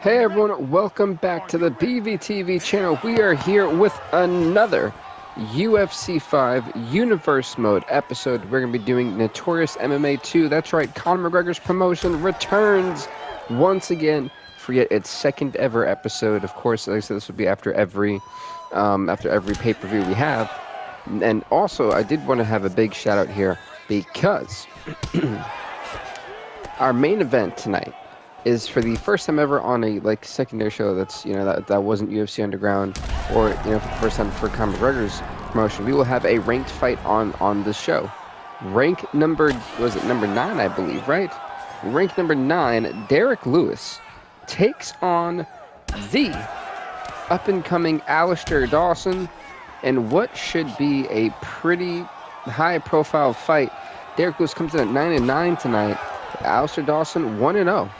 Hey everyone, welcome back to the BVTV channel. We are here with another UFC 5 Universe Mode episode. We're going to be doing Notorious MMA 2. That's right, Conor McGregor's promotion returns once again for yet its second ever episode. Of course, like I said, this would be after every pay-per-view we have. And also, I did want to have a big shout out here because our main event tonight is for the first time ever on a secondary show that's that wasn't UFC Underground, or for the first time for Conor McGregor's promotion. We will have a ranked fight on the show. Rank number 9, I believe, right? Rank number 9, Derrick Lewis takes on the up and coming Alestar Dawson, and what should be a pretty high profile fight. Derrick Lewis comes in at 9-9 tonight. Alestar Dawson 1-0.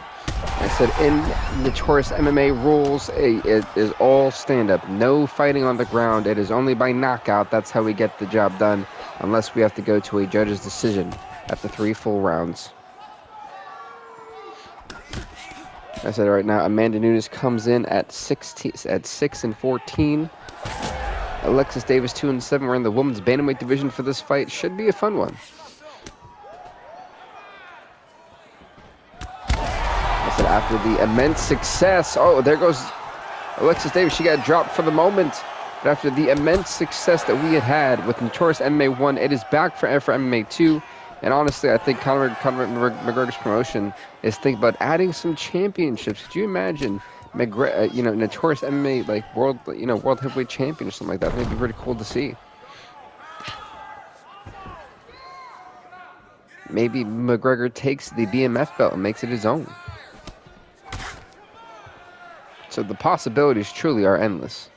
I said in Notorious MMA rules, it is all stand-up. No fighting on the ground. It is only by knockout. That's how we get the job done, unless we have to go to a judge's decision after 3 full rounds. I said right now, Amanda Nunes comes in at 6-14. Alexis Davis 2-7. We're in the women's bantamweight division for this fight. Should be a fun one. After the immense success, oh, there goes Alexis Davis. She got dropped for the moment, but after the immense success that we had with Notorious MMA 1, it is back for MMA 2. And honestly, I think Conor McGregor's promotion is thinking about adding some championships. Could you imagine Notorious MMA world heavyweight champion or something like that? I think it'd be pretty cool to see. Maybe McGregor takes the BMF belt and makes it his own. So the possibilities truly are endless.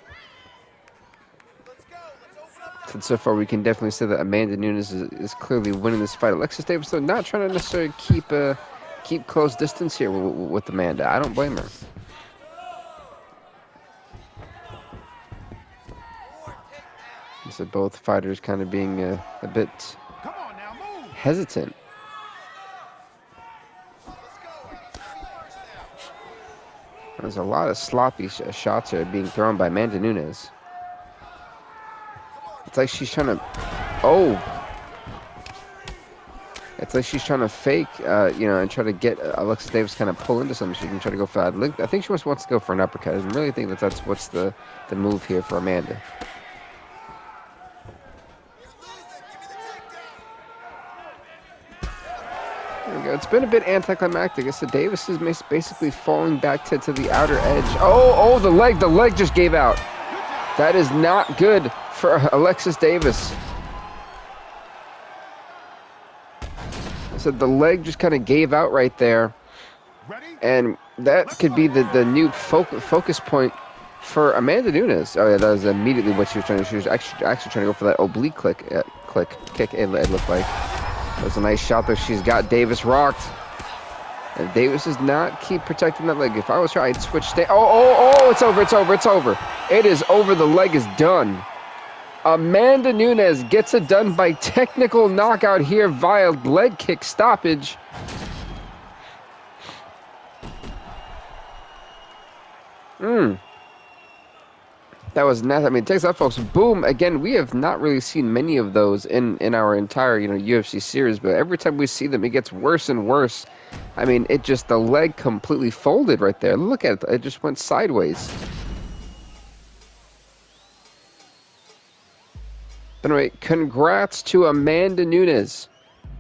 And so far, we can definitely say that Amanda Nunes is clearly winning this fight. Alexis Davis, though, not trying to necessarily keep close distance here with Amanda. I don't blame her. So both fighters kind of being a bit hesitant. There's a lot of sloppy shots here being thrown by Amanda Nunes. It's like she's trying to... Oh! It's like she's trying to fake, and try to get Alexis Davis kind of pull into something. She can try to go for that. I think she just wants to go for an uppercut. I really think that's what's the move here for Amanda. It's been a bit anticlimactic. I said Davis is basically falling back to the outer edge. Oh, the leg just gave out. That is not good for Alexis Davis. I said the leg just kind of gave out right there. And that could be the new focus point for Amanda Nunes. Oh yeah, that was immediately what she was trying to do. She was actually trying to go for that oblique kick, it looked like. That was a nice shot there. She's got Davis rocked. And Davis does not keep protecting that leg. If I was her, I'd switch. Oh, it's over. It is over. The leg is done. Amanda Nunes gets it done by technical knockout here via leg kick stoppage. That was nothing. I mean, takes that, folks. Boom. Again, we have not really seen many of those in our entire, UFC series, but every time we see them, it gets worse and worse. I mean, the leg completely folded right there. Look at it. It just went sideways. But anyway, congrats to Amanda Nunes.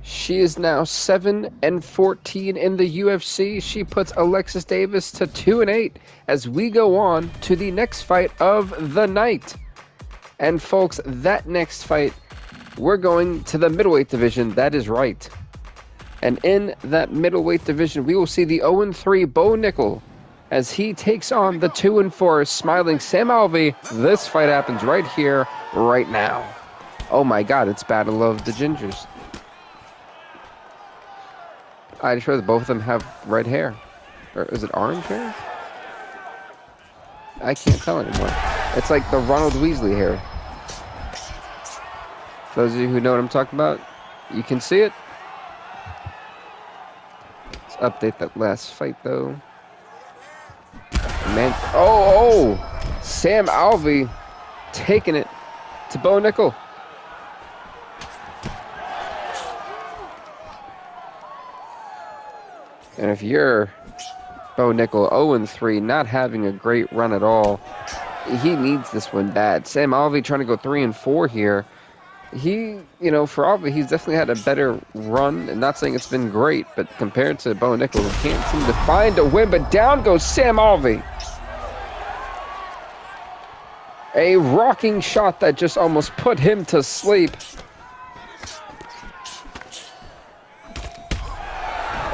She is now 7-14 in the UFC. She puts Alexis Davis to 2-8 as we go on to the next fight of the night. And folks, that next fight, we're going to the middleweight division. That is right. And in that middleweight division, we will see the 0-3 Bo Nickel as he takes on the 2-4 smiling Sam Alvey. This fight happens right here, right now. Oh my God, it's Battle of the Gingers. I just realized both of them have red hair. Or is it orange hair? I can't tell anymore. It's like the Ronald Weasley hair. For those of you who know what I'm talking about, you can see it. Let's update that last fight, though. man. Oh, Sam Alvey taking it to Bo Nickel. And if you're Bo Nickel, 0-3, not having a great run at all, he needs this one bad. Sam Alvey trying to go 3-4 here. He, you know, for Alvey, he's definitely had a better run. And not saying it's been great, but compared to Bo Nickel, he can't seem to find a win. But down goes Sam Alvey. A rocking shot that just almost put him to sleep.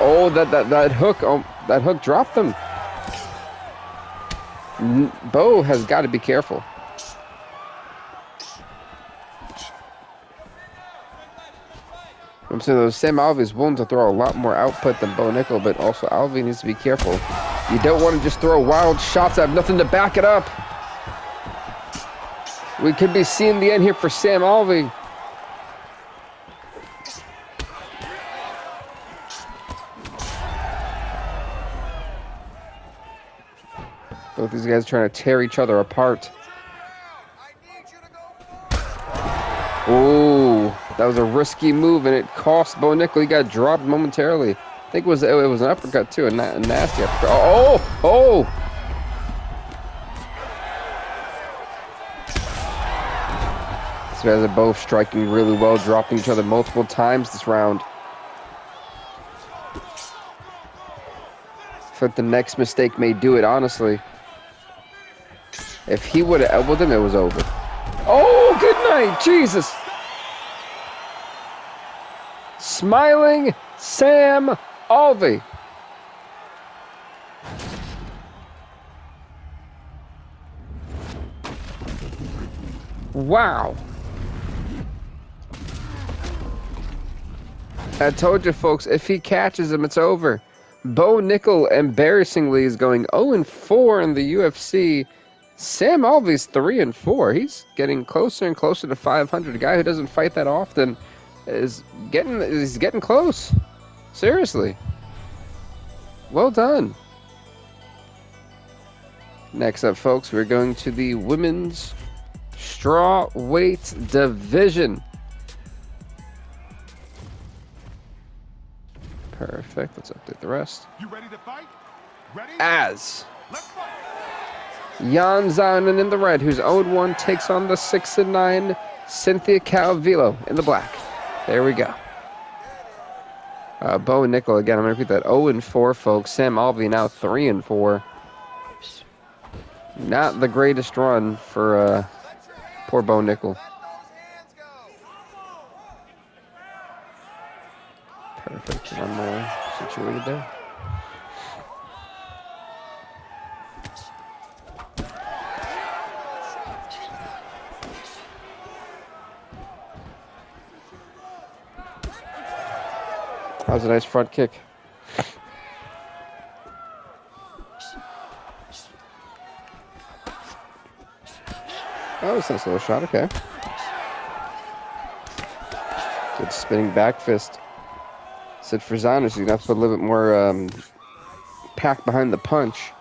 Oh, that hook! Oh, that hook dropped him. Bo has got to be careful. I'm saying those Sam Alvey's willing to throw a lot more output than Bo Nickel, but also Alvey needs to be careful. You don't want to just throw wild shots that have nothing to back it up. We could be seeing the end here for Sam Alvey. Both these guys trying to tear each other apart. Oh, that was a risky move, and it cost Bo Nickel. He got dropped momentarily. I think it was an uppercut too, a nasty uppercut. Oh! These guys are both striking really well, dropping each other multiple times this round. I feel like the next mistake may do it, honestly. If he would have elbowed him, it was over. Oh, good night, Jesus. Smiling Sam Alvey. Wow. I told you, folks, if he catches him, it's over. Bo Nickel, embarrassingly, is going 0-4 in the UFC. Sam Alvey's 3-4. He's getting closer and closer to 500. A guy who doesn't fight that often is getting close. Seriously. Well done. Next up, folks, we're going to the women's strawweight division. Perfect. Let's update the rest. You ready to fight? Ready? As Jan Zaunen in the red, who's 0-1, takes on the 6-9 Cynthia Calvillo in the black. There we go. Bo Nickel again. I'm gonna repeat that. 0-4, folks. Sam Alvey now 3-4. Not the greatest run for poor Bo Nickel. Perfect. One more situated there. That was a nice front kick. Oh, it's a nice little shot. Okay. Good spinning back fist. Said for Zauner, so you're going to have to put a little bit more pack behind the punch.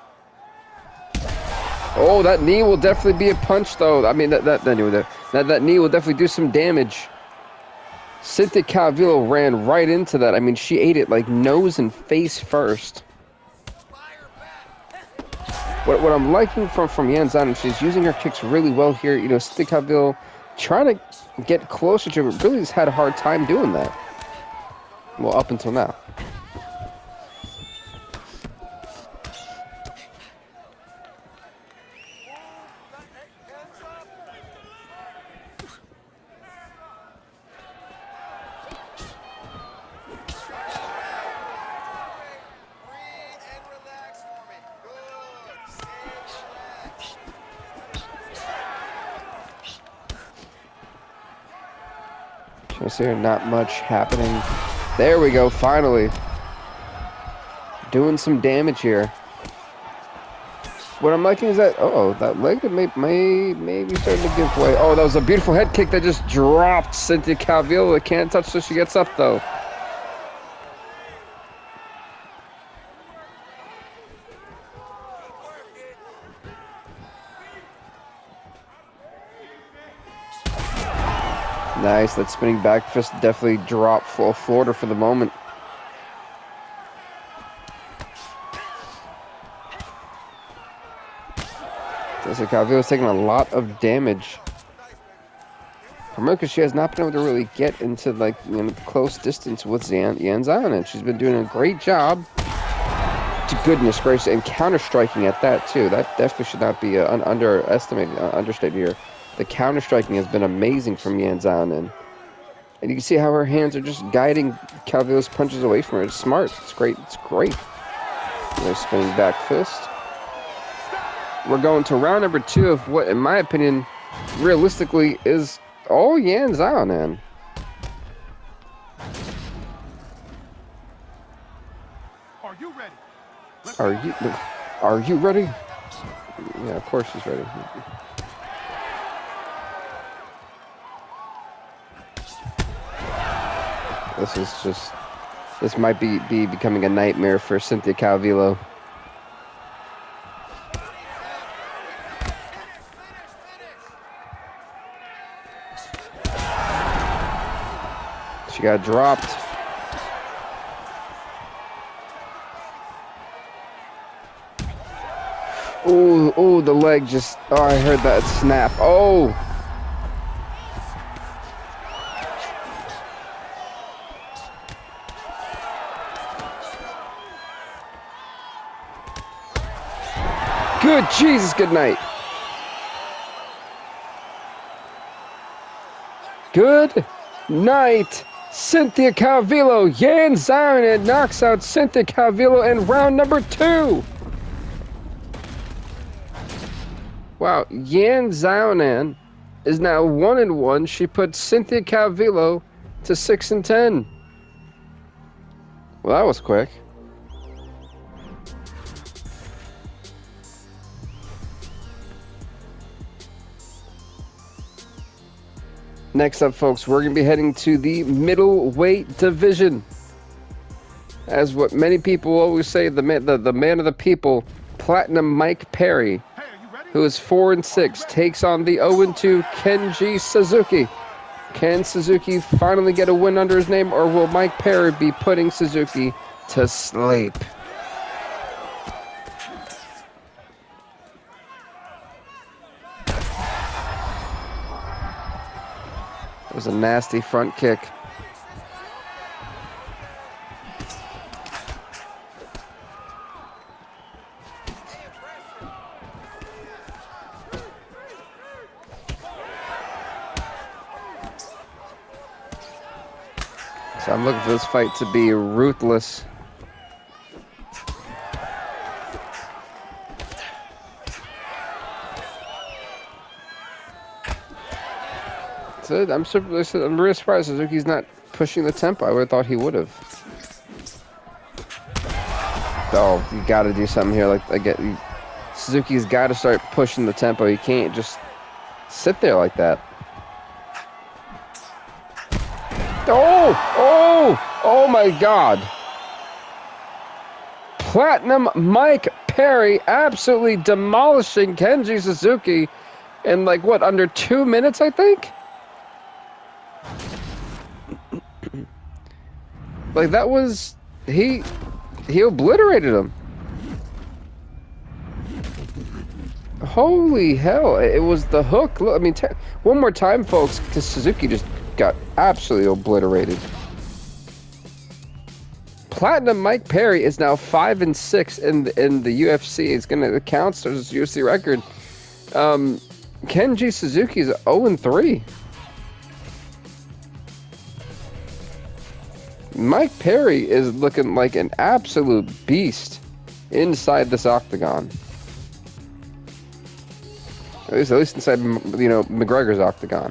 Oh, that knee will definitely be a punch, though. I mean, that knee will definitely do some damage. Cynthia Calvillo ran right into that. I mean, she ate it like nose and face first. What I'm liking from Jan Zauner, she's using her kicks really well here. You know, Cynthia Calvillo trying to get closer to her, really just had a hard time doing that. Well, up until now. So here, not much happening. There we go, finally. Doing some damage here. What I'm liking is that, that leg that may be starting to give way. Oh, that was a beautiful head kick that just dropped Cynthia Calvillo. It can't touch till she gets up, though. Nice. That spinning back fist definitely dropped full Florida for the moment. Jessica Calvillo's taking a lot of damage. Primarily, she has not been able to really get into like close distance with Yan Zhang, and she's been doing a great job. Goodness gracious, and counter striking at that too. That definitely should not be understated here. The counter striking has been amazing from Yan Zhang, and you can see how her hands are just guiding Calvillo's punches away from her. It's smart. It's great. It's great. There's spinning back fist. We're going to round number 2 of what, in my opinion, realistically is all Yan Zhang, man. Are you ready? Are you ready? Yeah, of course she's ready. This might be becoming a nightmare for Cynthia Calvillo. She got dropped. Ooh, the leg just... Oh, I heard that snap. Oh! Good Jesus, good night. Good night, Cynthia Calvillo. Yan Zhang knocks out Cynthia Calvillo in round number 2. Wow, Yan Zhang is now 1-1. She put Cynthia Calvillo to 6-10. Well, that was quick. Next up, folks, we're going to be heading to the middleweight division. As what many people always say, the man of the people, Platinum Mike Perry, who is 4-6, takes on the 0-2 Kenji Suzuki. Can Suzuki finally get a win under his name, or will Mike Perry be putting Suzuki to sleep? It was a nasty front kick. So I'm looking for this fight to be ruthless. So I'm really surprised Suzuki's not pushing the tempo. I would have thought he would have. Oh, you got to do something here. Suzuki's got to start pushing the tempo. You can't just sit there like that. Oh my God. Platinum Mike Perry absolutely demolishing Kenji Suzuki in under 2 minutes, I think? That was... He obliterated him. Holy hell. It was the hook. Look, I mean, one more time, folks, because Suzuki just got absolutely obliterated. Platinum Mike Perry is now 5-6 in the UFC. It's gonna count as his UFC record. Kenji Suzuki is 0-3. Mike Perry is looking like an absolute beast inside this octagon. At least inside, McGregor's octagon.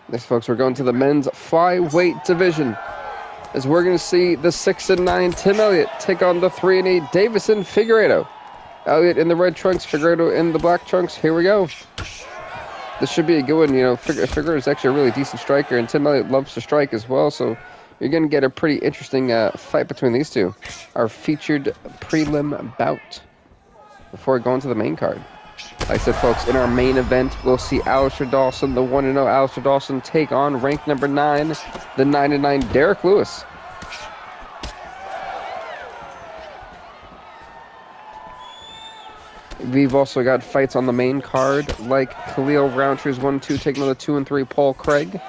Next, folks, we're going to the men's flyweight division, as we're going to see the 6-9 Tim Elliott take on the 3-8 Davison Figueiredo. Elliott in the red trunks, Figueiredo in the black trunks. Here we go. This should be a good one. Figueiredo is actually a really decent striker, and Tim Elliott loves to strike as well, so you're going to get a pretty interesting fight between these two. Our featured prelim bout before going to the main card. Like I said, folks, in our main event, we'll see Alestar Dawson, the 1-0 Alestar Dawson, take on ranked number 9, the 9-9 Derrick Lewis. We've also got fights on the main card, like Khalil Roundtree's 1-2 taking on the 2-3 Paul Craig.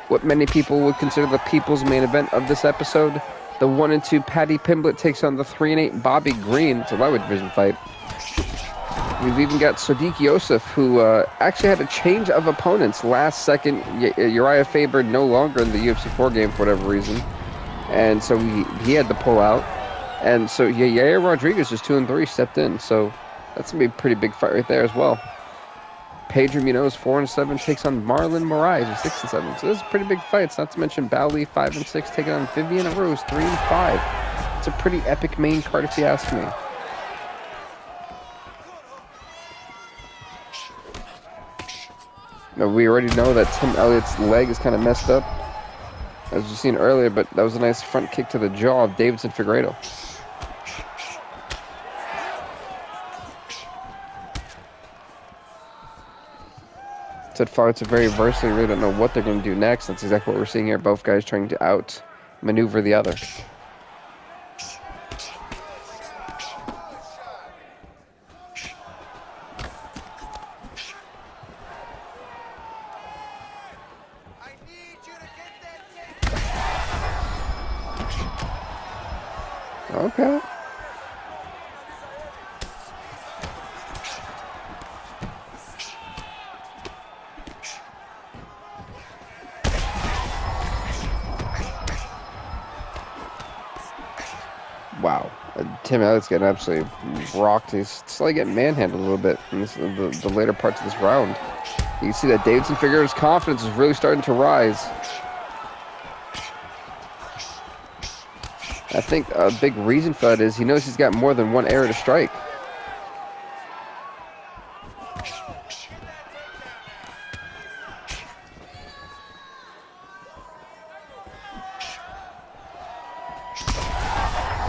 What many people would consider the people's main event of this episode. The 1-2 Paddy Pimblett takes on the 3-8 Bobby Green. It's a lightweight division fight. We've even got Sodiq Yosef, who actually had a change of opponents last second. Uriah Faber no longer in the UFC 4 game for whatever reason, and so he had to pull out. And so Yair Rodriguez is 2-3, stepped in. So that's gonna be a pretty big fight right there as well. Pedro Munoz 4-7 takes on Marlon Moraes with 6-7. So this is pretty big fights. Not to mention Bowley 5-6 taking on Vivian Rose 3-5. It's a pretty epic main card if you ask me. Now, we already know that Tim Elliott's leg is kind of messed up, as you've seen earlier, but that was a nice front kick to the jaw of Davidson Figueiredo. Said fights are very versatile. You really don't know what they're going to do next. That's exactly what we're seeing here. Both guys trying to out-maneuver the other. Okay. Wow. Tim Elliott's getting absolutely rocked. He's slowly getting manhandled a little bit in the later parts of this round. You can see that Davidson Figueiredo's confidence is really starting to rise. I think a big reason for that is he knows he's got more than one arrow to strike.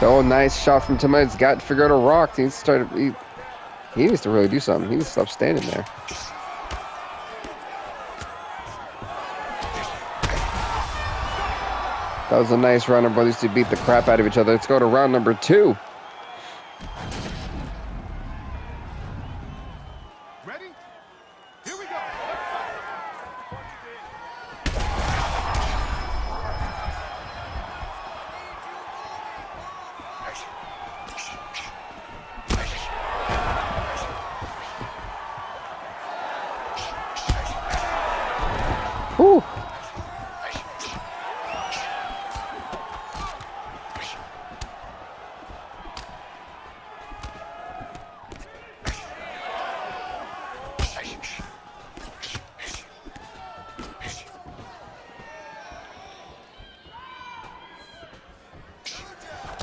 Oh, nice shot from Tim Elliott's got Figueiredo rocked. He needs to really do something. He needs to stop standing there. That was a nice round of brothers to beat the crap out of each other. Let's go to round number 2. Ready? Here we go. Whew.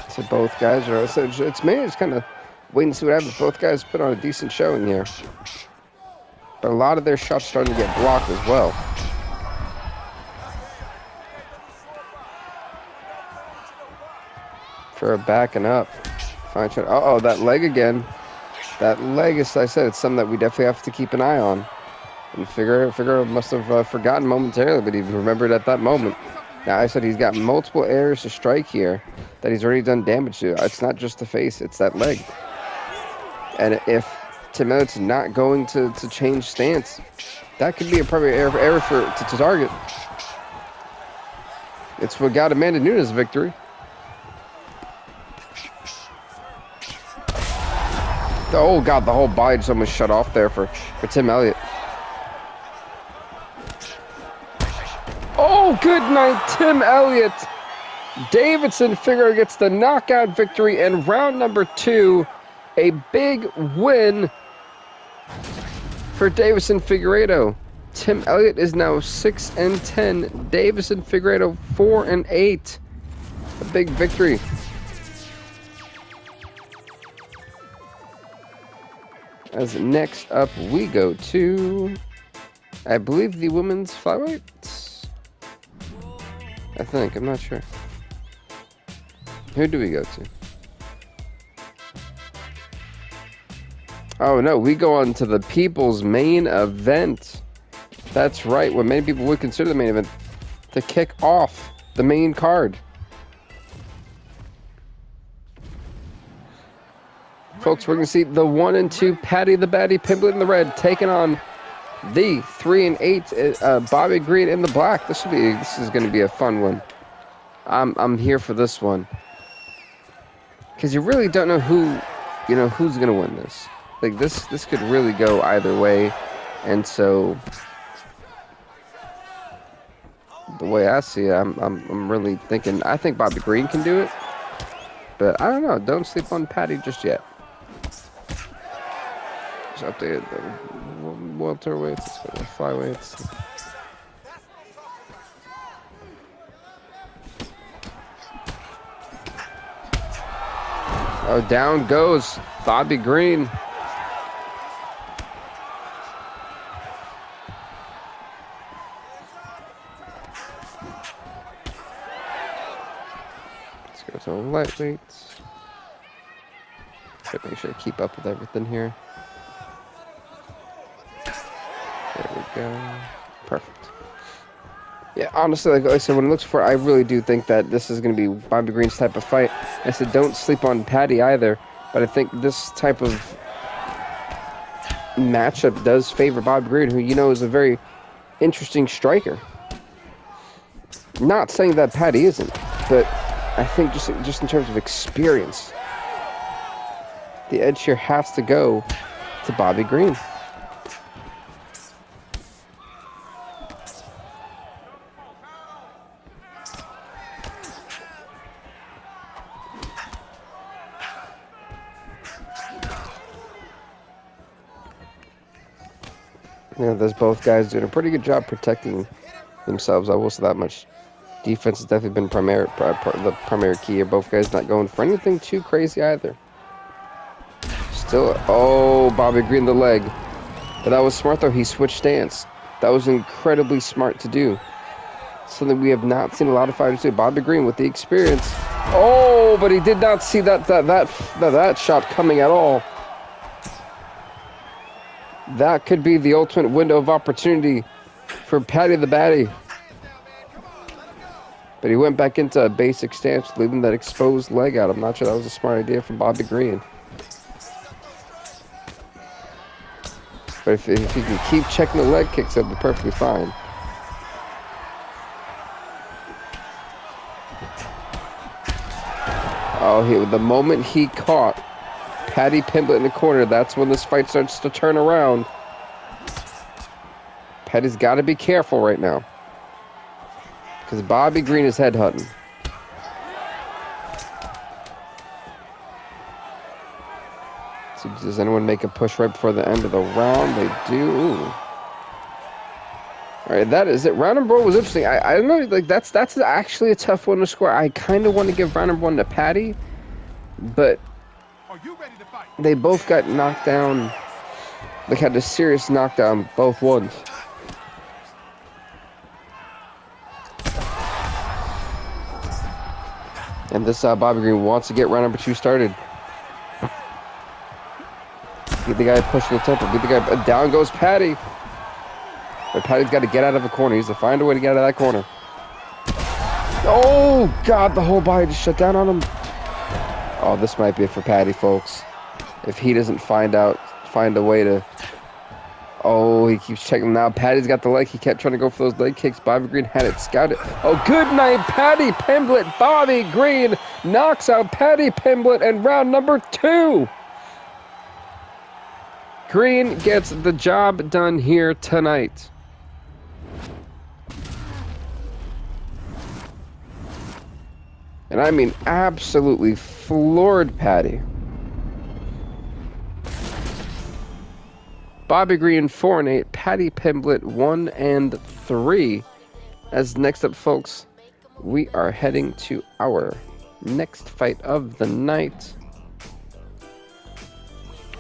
So both guys are. So it's me. It's kind of waiting to see what happens. Both guys put on a decent showing here, but a lot of their shots starting to get blocked as well. For backing up. Fine shot. Uh-oh, that leg again. That leg, as I said, it's something that we definitely have to keep an eye on. And Figueiredo must have forgotten momentarily, but he remembered at that moment. Now, I said he's got multiple areas to strike here that he's already done damage to. It's not just the face, it's that leg. And if Tim Elliott's not going to change stance, that could be a probably error to target. It's what got Amanda Nunes' victory. Oh, God, the whole body just almost shut off there for Tim Elliott. Oh, good night, Tim Elliott. Davidson Figueiredo gets the knockout victory in round number 2. A big win for Davidson Figueiredo. Tim Elliott is now 6-10. Davidson Figueiredo 4-8. A big victory. As next up, we go to, I believe, the women's flyweight. I think. I'm not sure. Who do we go to? Oh no, we go on to the people's main event. That's right, what many people would consider the main event to kick off the main card. Folks, we're going to see the 1 and 2 Patty the Batty Pimblett in the red taking on the 3 and 8 Bobby Green in the black. This is going to be a fun one. I'm here for this one because you really don't know who's going to win this. Like this could really go either way, and so the way I see it, I'm really thinking I think Bobby Green can do it, but I don't know. Don't sleep on Patty just yet. Just updated the welterweights, the flyweights. Oh, down goes Bobby Green. Let's go to lightweights. Make sure to keep up with everything here. There we go. Perfect. Yeah, honestly, like I said, when it looks for, I really do think that this is going to be Bobby Green's type of fight. I said don't sleep on Patty either, but I think this type of matchup does favor Bobby Green, who is a very interesting striker. Not saying that Patty isn't, but I think just in terms of experience, the edge here has to go to Bobby Green. There's both guys doing a pretty good job protecting themselves. I will say that much. Defense has definitely been the primary key here. Both guys not going for anything too crazy either. Still, oh, Bobby Green the leg. But that was smart though. He switched stance. That was incredibly smart to do. Something we have not seen a lot of fighters do. Bobby Green with the experience. Oh, but he did not see that shot coming at all. That could be the ultimate window of opportunity for Patty the Batty. But he went back into a basic stance, leaving that exposed leg out. I'm not sure that was a smart idea from Bobby Green. But if he can keep checking the leg kicks, that'll be perfectly fine. Oh, the moment he caught Patty Pimblett in the corner, that's when this fight starts to turn around. Patty's got to be careful right now, because Bobby Green is headhunting. So does anyone make a push right before the end of the round? They do. Ooh. All right, that is it. Round number 1 was interesting. I don't know, like that's actually a tough one to score. I kind of want to give round number 1 to Patty, but they both got knocked down. They had a serious knockdown, both ones. And this Bobby Green wants to get round number 2 started. Get the guy pushing the tempo. Get the guy. Down goes Patty. But Patty's got to get out of a corner. He's to find a way to get out of that corner. Oh, God. The whole body just shut down on him. Oh, this might be it for Patty, folks. If he doesn't find a way to... Oh, he keeps checking now. Patty's got the leg. He kept trying to go for those leg kicks. Bobby Green had it scouted. Oh, good night, Patty Pimblett. Bobby Green knocks out Patty Pimblett in round number 2. Green gets the job done here tonight. And I mean absolutely floored Patty. Bobby Green 4 and 8, Patty Pimblett 1 and 3. As next up, folks, we are heading to our next fight of the night,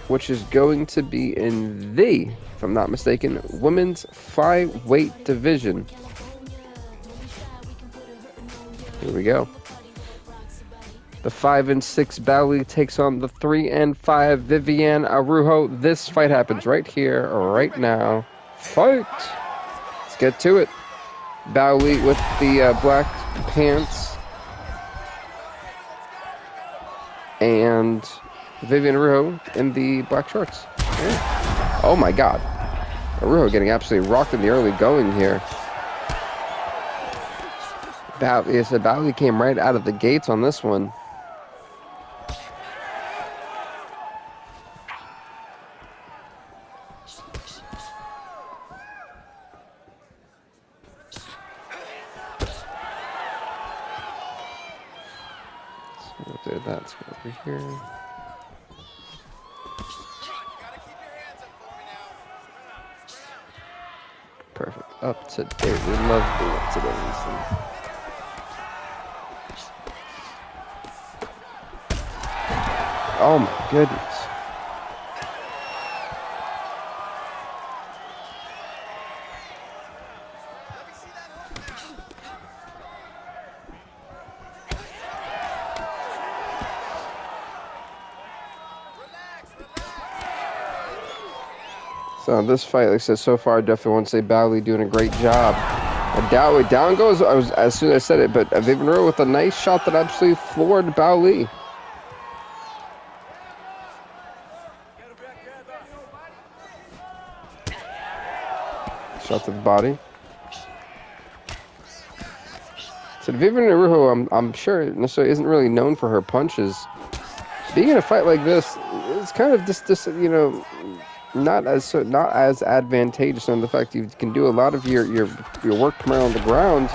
which is going to be in the, if I'm not mistaken, women's flyweight division. Here we go. The 5-6 Bali takes on the 3-5 Viviane Araújo. This fight happens right here, right now. Fight! Let's get to it. Bali with the black pants. And Viviane Araújo in the black shorts. Yeah. Oh my god. Araújo getting absolutely rocked in the early going here. Bali came right out of the gates on this one. Let's go over here. Perfect. Up to date. We love being up to date. Oh my goodness. So this fight, like I said, so far, I definitely want to say Bali doing a great job. Down goes, as soon as I said it, but Viviane Araújo with a nice shot that absolutely floored Bali. Shot to the body. So Viviane Araújo, I'm sure necessarily isn't really known for her punches. Being in a fight like this, it's kind of just you know, not as advantageous on the fact you can do a lot of your work primarily on the ground.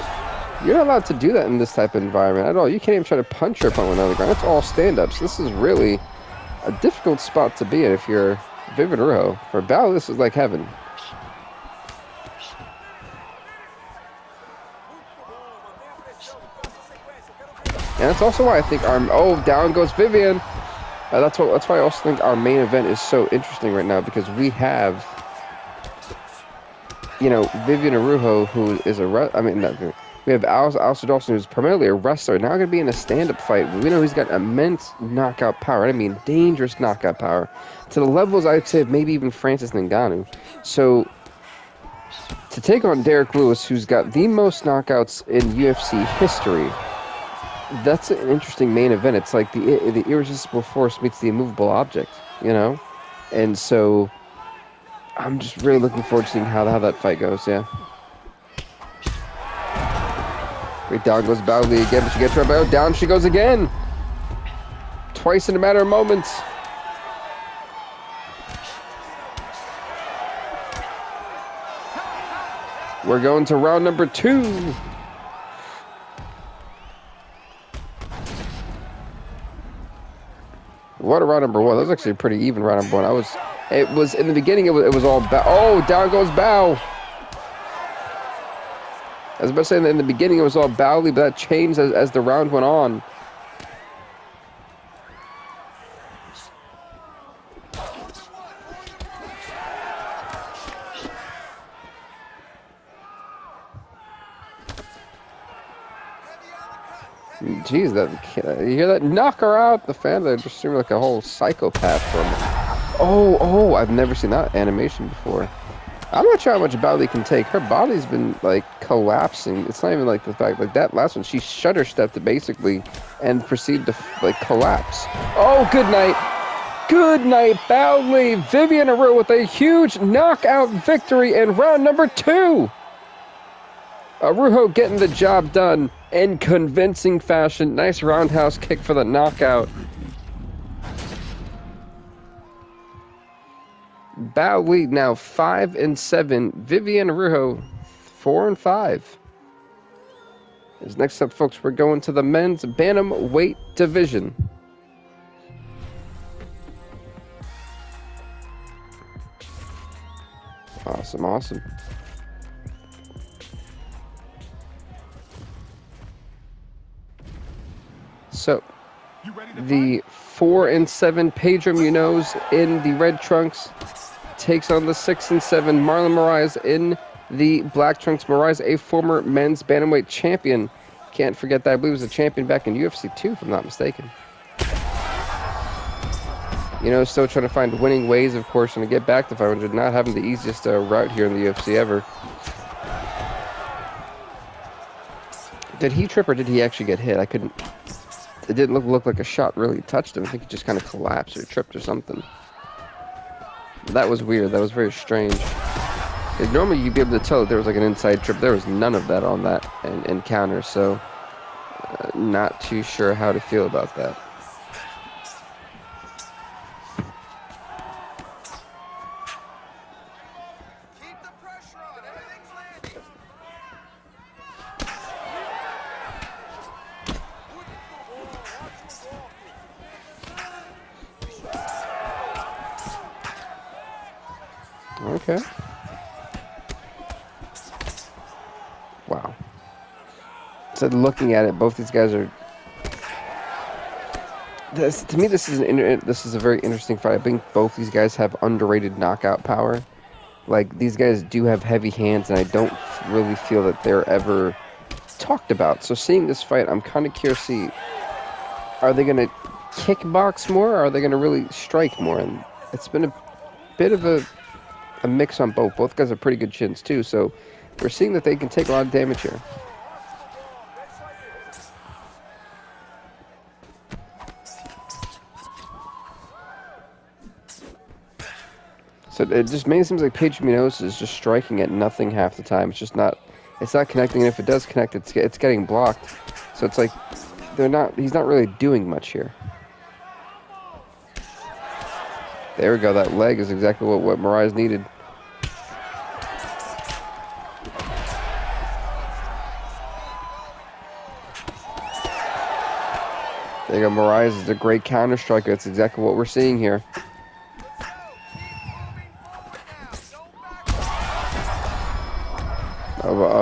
You're not allowed to do that in this type of environment at all. You can't even try to punch your opponent on the ground. It's all stand-ups. This is really a difficult spot to be in if you're Viviane Araújo. For Bali, this is like heaven. And that's also why I think down goes Viviane. That's why I also think our main event is so interesting right now, because we have, you know, Viviane Araújo, who is we have Alestar Dawson, who's primarily a wrestler, now going to be in a stand-up fight. We know he's got immense knockout power. I mean, dangerous knockout power to the levels I'd say of maybe even Francis Ngannou. So to take on Derrick Lewis, who's got the most knockouts in UFC history. That's an interesting main event. It's like the irresistible force meets the immovable object, you know? And so I'm just really looking forward to seeing how that fight goes, yeah. Wait, down goes Bali again, but she gets right back. Down she goes again. Twice in a matter of moments. We're going to round number 2. What a round number 1. That was actually a pretty even round number 1. It was in the beginning. It was all bow. Oh, down goes Bow. I was about to say in the beginning it was all Bowley, but that changed as the round went on. Jeez, you hear that? Knock her out! The fan there just seemed like a whole psychopath from it. Oh, I've never seen that animation before. I'm not sure how much Bowley can take. Her body's been, like, collapsing. It's not even, like, the fact, like, that last one, she shudder-stepped basically and proceeded to, like, collapse. Oh, good night. Good night, Bowley. Viviane Araújo with a huge knockout victory in round number 2. Araújo getting the job done in convincing fashion. Nice roundhouse kick for the knockout. Bowley now 5-7. Viviane Araújo 4-5. As next up, folks, we're going to the men's bantamweight division. Awesome. So, the 4-7 Pedro Munoz in the red trunks takes on the 6-7 Marlon Moraes in the black trunks. Moraes, a former men's bantamweight champion, Can't forget that. I believe he was a champion back in UFC 2, if I'm not mistaken. You know, still trying to find winning ways, of course, and to get back to 500. Not having the easiest route here in the UFC ever. Did he trip or did he actually get hit? I couldn't... It didn't look like a shot really touched him. I think he just kind of collapsed or tripped or something. That was weird. That was very strange. Normally you'd be able to tell that there was like an inside trip. There was none of that on that encounter, so not too sure how to feel about that. Keep the pressure on. Everything's landing. Okay. Wow. So looking at it, both these guys are. To me, this is a very interesting fight. I think both these guys have underrated knockout power. Like, these guys do have heavy hands, and I don't really feel that they're ever talked about. So seeing this fight, I'm kind of curious to see, are they going to kickbox more, or are they going to really strike more? And it's been a bit of a mix on both. Both guys have pretty good chins, too, so we're seeing that they can take a lot of damage here. So it just mainly seems like Pedro Munoz is just striking at nothing half the time. It's just not, it's not connecting, and if it does connect, it's getting blocked. So it's like he's not really doing much here. There we go. That leg is exactly what Moraes needed. There you go. Moraes is a great counter striker. That's exactly what we're seeing here.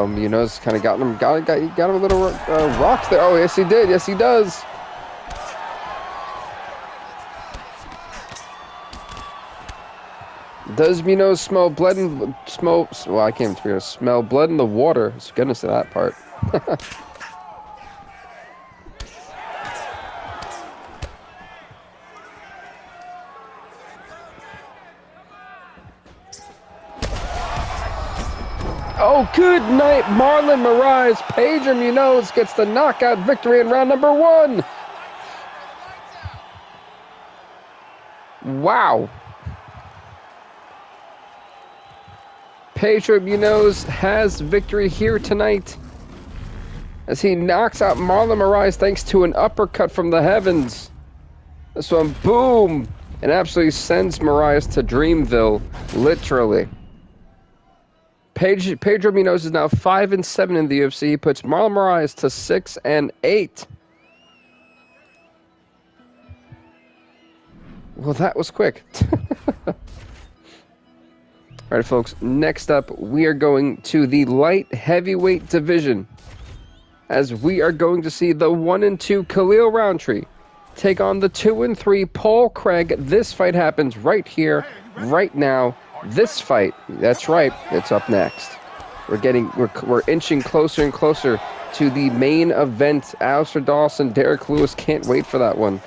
Munoz kind of got him a little rocks there. Oh, yes, he did. Yes, he does. Does Munoz smell blood in well, I can't even smell blood in the water. Goodness to that part. Oh, good night, Marlon Moraes. Pedro Munoz gets the knockout victory in round number 1. Wow. Pedro Munoz has victory here tonight as he knocks out Marlon Moraes thanks to an uppercut from the heavens. This one, boom, and absolutely sends Moraes to Dreamville, literally. Pedro Munoz is now 5-7 in the UFC. He puts Marlon Moraes to 6-8. Well, that was quick. All right, folks. Next up, we are going to the light heavyweight division, as we are going to see the 1-2 Khalil Roundtree take on the 2-3 Paul Craig. This fight happens right here, right now. This fight, that's right, it's up next. We're inching closer and closer to the main event. Alestar Dawson, Derrick Lewis, can't wait for that one.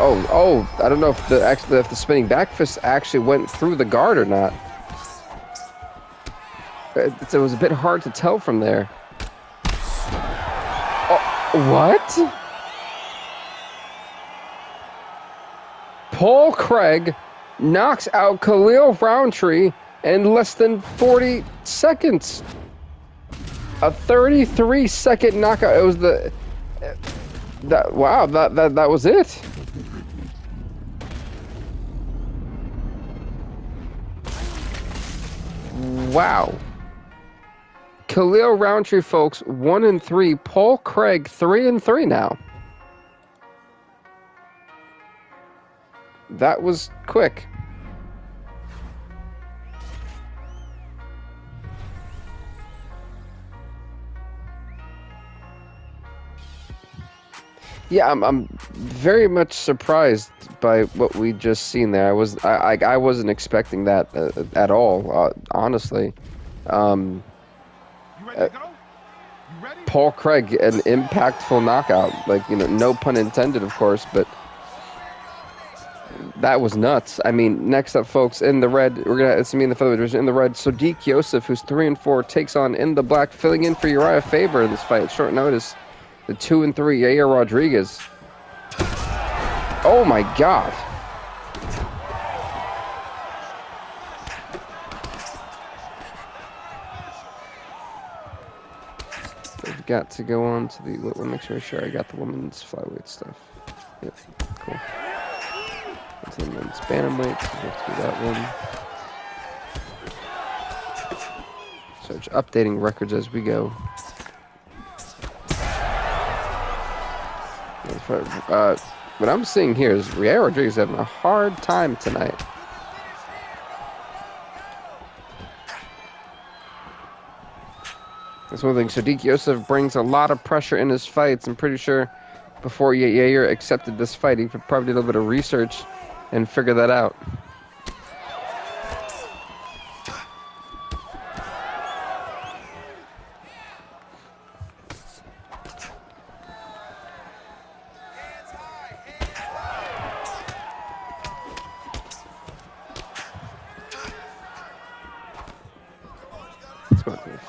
Oh, I don't know if the spinning back fist actually went through the guard or not. It was a bit hard to tell from there. Oh, what? Paul Craig knocks out Khalil Roundtree in less than 40 seconds. A 33-second knockout. It was that was it. Wow. Khalil Roundtree, folks, 1-3. Paul Craig, 3-3 now. That was quick. Yeah, I'm very much surprised by what we just seen there. I wasn't expecting that at all, honestly. You ready to go? You ready? Paul Craig, an impactful knockout. Like, you know, no pun intended, of course, but that was nuts. I mean, next up, folks, in the red, it's me in the featherweight division. In the red, Sodiq Yosef, who's 3-4, takes on in the black, filling in for Uriah Faber in this fight. Short notice, the 2-3, Yair Rodriguez. Oh my God. We've got to go on to the, let me make sure I got the women's flyweight stuff. Yep, cool. And then men's bantamweight, so we have to do that one. So just updating records as we go. What I'm seeing here is Yair Rodriguez having a hard time tonight. That's one thing. Sodiq Yosef brings a lot of pressure in his fights. I'm pretty sure before Yair accepted this fight, he probably did a little bit of research and figured that out.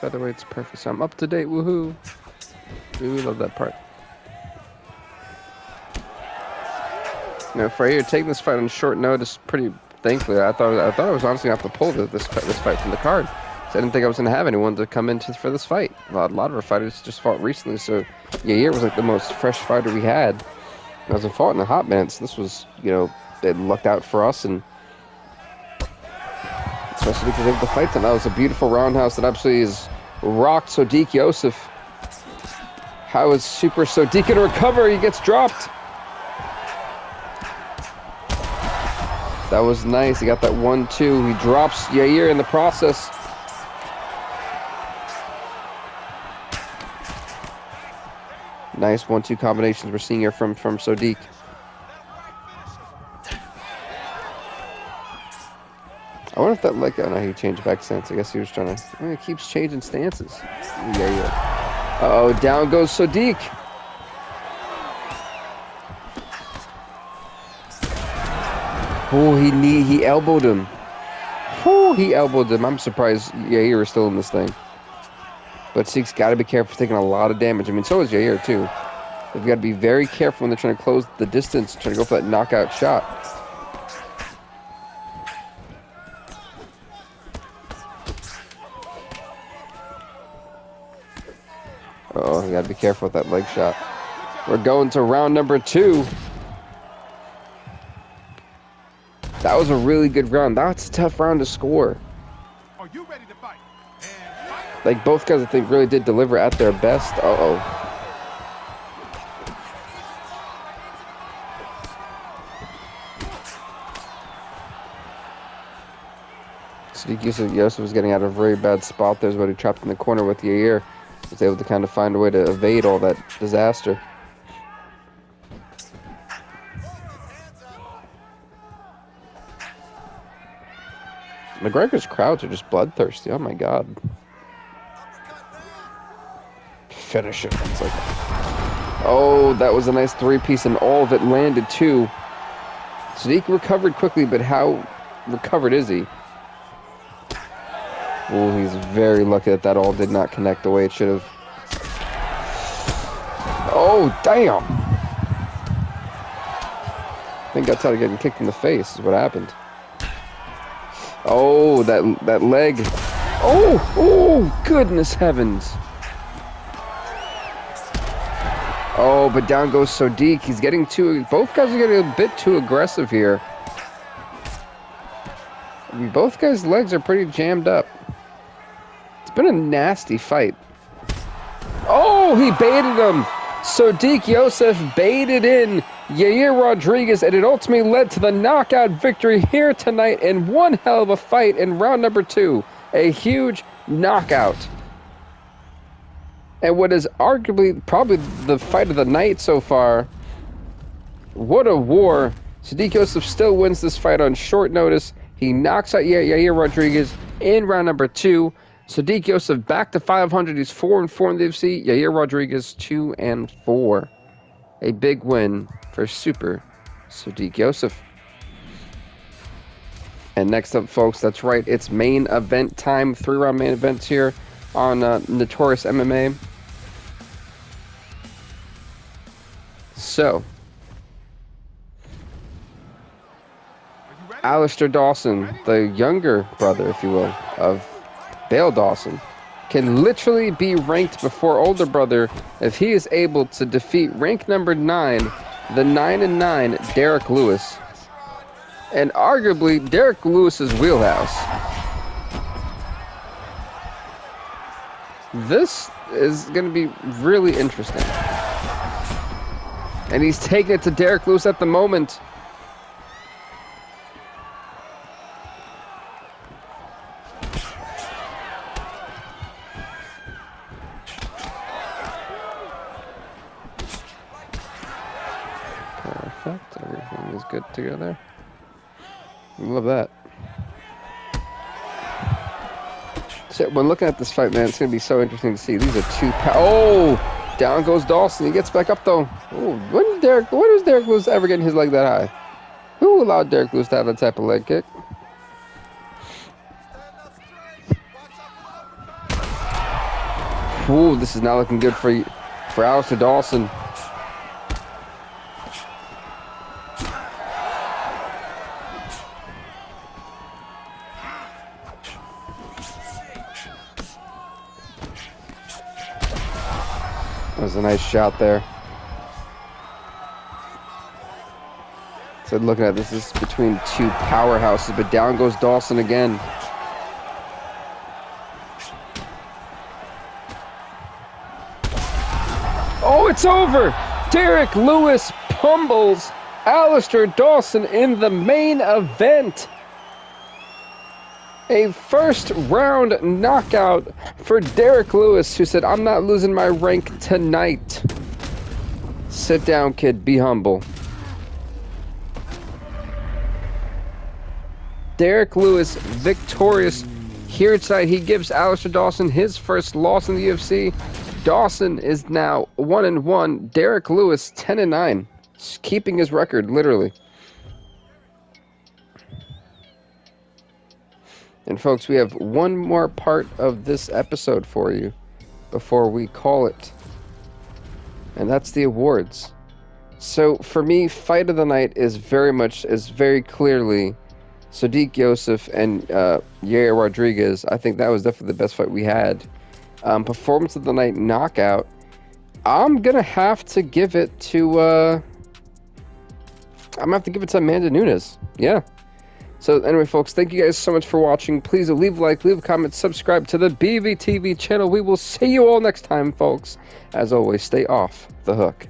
Featherweight's perfect. So I'm up to date. Woohoo! We love that part. Now, for here taking this fight on short notice, pretty thankfully, I thought I was honestly gonna have to pull this fight from the card. So I didn't think I was gonna have anyone to come in for this fight. A lot of our fighters just fought recently, so Yair was like the most fresh fighter we had. I wasn't fought in a hot minute. So this was, you know, they lucked out for us, and especially because of the fight tonight. That was a beautiful roundhouse that absolutely is rocked Sodiq Yosef. How is Super Sodiq gonna recover? He gets dropped. That was nice. He got that 1-2. He drops Yair in the process. Nice 1-2 combinations we're seeing here from Sodiq. I wonder if that leg, oh no, he changed back stance. I guess he was trying to, he keeps changing stances. Yeah. Uh-oh, down goes Sodiq. Oh, he elbowed him. Oh, he elbowed him. I'm surprised Yair is still in this thing. But Sodiq's got to be careful, taking a lot of damage. I mean, so is Yair too. They've got to be very careful when they're trying to close the distance, trying to go for that knockout shot. Oh, you gotta be careful with that leg shot. We're going to round number 2. That was a really good round. That's a tough round to score. Are you ready to fight? Like, both guys, I think, really did deliver at their best. Uh-oh. Sodiq Yosef was getting out of a very bad spot there, but he trapped in the corner with Yair. Was able to kind of find a way to evade all that disaster. McGregor's crowds are just bloodthirsty. Oh my God. Finish it. It's like, oh, that was a nice 3-piece, and all of it landed too. Sodiq recovered quickly, but how recovered is he? Oh, he's very lucky that all did not connect the way it should have. Oh, damn. I think that's how getting kicked in the face is what happened. Oh, that leg. Oh, goodness heavens. Oh, but down goes Sodiq. He's getting both guys are getting a bit too aggressive here. I mean, both guys' legs are pretty jammed up. It's been a nasty fight. Oh, he baited him. Sodiq Yosef baited in Yair Rodriguez, and it ultimately led to the knockout victory here tonight in one hell of a fight in round number 2. A huge knockout. And what is arguably probably the fight of the night so far. What a war. Sodiq Yosef still wins this fight on short notice. He knocks out Yair Rodriguez in round number 2. Sadiq Yosef back to 500. He's 4-4 in the UFC. Yair Rodriguez 2-4. A big win for Super Sadiq Yosef. And next up, folks, that's right, it's main event time. 3-round main events here on Notorious MMA. So, Alestar Dawson, the younger brother, if you will, of Bale Dawson, can literally be ranked before older brother if he is able to defeat rank number 9, the 9-9 Derrick Lewis. And arguably Derrick Lewis's wheelhouse. This is going to be really interesting. And he's taking it to Derrick Lewis at the moment. Perfect. Everything is good together. Love that. So when looking at this fight, man, it's going to be so interesting to see. These are two... Oh! Down goes Dawson. He gets back up, though. Oh, when was Derrick Lewis ever getting his leg that high? Who allowed Derrick Lewis to have that type of leg kick? Ooh, this is not looking good for Alestar Dawson. That was a nice shot there. So looking at this is between two powerhouses, but down goes Dawson again. Oh, it's over! Derrick Lewis pummels Alestar Dawson in the main event. A first round knockout for Derrick Lewis, who said, "I'm not losing my rank tonight." Sit down, kid. Be humble. Derrick Lewis victorious here tonight. He gives Alestar Dawson his first loss in the UFC. Dawson is now 1-1. Derrick Lewis 10-9. Keeping his record, literally. And folks, we have one more part of this episode for you before we call it. And that's the awards. So for me, fight of the night is very clearly Sadiq Yosef and Yair Rodriguez. I think that was definitely the best fight we had. Performance of the night knockout. I'm gonna have to give it to Amanda Nunes. Yeah. So anyway, folks, thank you guys so much for watching. Please leave a like, leave a comment, subscribe to the BVTV channel. We will see you all next time, folks. As always, stay off the hook.